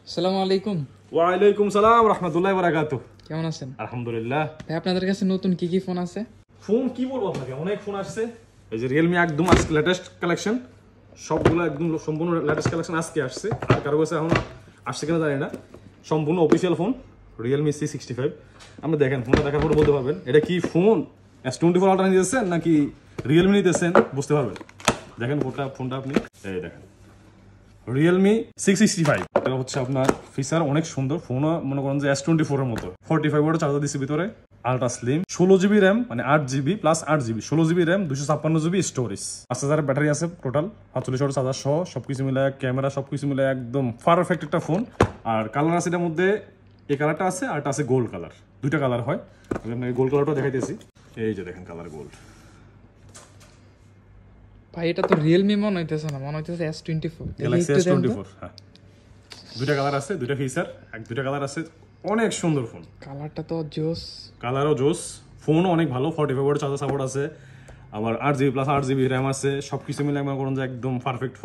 আসসালামু আলাইকুম। ওয়ালাইকুম সালাম রাহমাতুল্লাহি ওয়া বারাকাতুহু। কেমন আছেন? আলহামদুলিল্লাহ। ভাই আপনাদের কাছে নতুন কি কি ফোন আছে? ফোন কি বলবো আপনাকে, অনেক ফোন আসছে। এই যে Realme একদম আজকে লেটেস্ট কালেকশন, সবগুলো একদম সম্পূর্ণ লেটেস্ট কালেকশন আজকে আসছে। আর কারো কাছে এখন আসছে কিনা জানি না। সম্পূর্ণ অফিসিয়াল ফোন Realme C65। আমরা দেখেন, ফোনটা দেখার পরে বলতে পারবেন এটা কি ফোন, S24 আলট্রা নিতেছেন নাকি Realme নিতেছেন বুঝতে পারবেন। দেখেন ফোনটা আপনি এই দেখেন Realme C65। এটা হচ্ছে আপনার ফিচার অনেক সুন্দর। ফোনও মনে করেন যে S24 এর মতো। 45 ওয়াট চার্জার দিচ্ছে ভিতরে, আলট্রা স্লিম, 16 জিবি র্যাম, মানে 8 GB plus 8 GB, 16 GB RAM, 256 GB storage, 5000 battery আছে টোটাল, 45 ওয়াট চার্জার সহ সবকিছু মিলে, ক্যামেরা সবকিছু মিলে একদম পারফেক্ট একটা ফোন। আর কালার আছে এটার মধ্যে, এই কালারটা আছে আর এটা আছে গোল্ড কালার, দুইটা কালার হয়। আমি আপনাকে গোল্ড কালারটা দেখাইতেছি। এই যে দেখেন কালার গোল্ড। ভাই এটা তো রিয়েলমি মনে হইতেছে না, মনে হইতেছে S24। Galaxy S24। হ্যাঁ, দুইটা কালার আছে, দুইটা ফিচার, দুইটা কালার আছে, অনেক সুন্দর ফোন। কালারটা তো জোস, কালারও জোস, ফোনও অনেক ভালো, 45 ওয়াট চার্জার সাপোর্ট আছে, আবার 8 জিবি প্লাস 8 জিবি র্যাম আছে, সবকিছু মিলে মনে করুন যে একদম পারফেক্ট।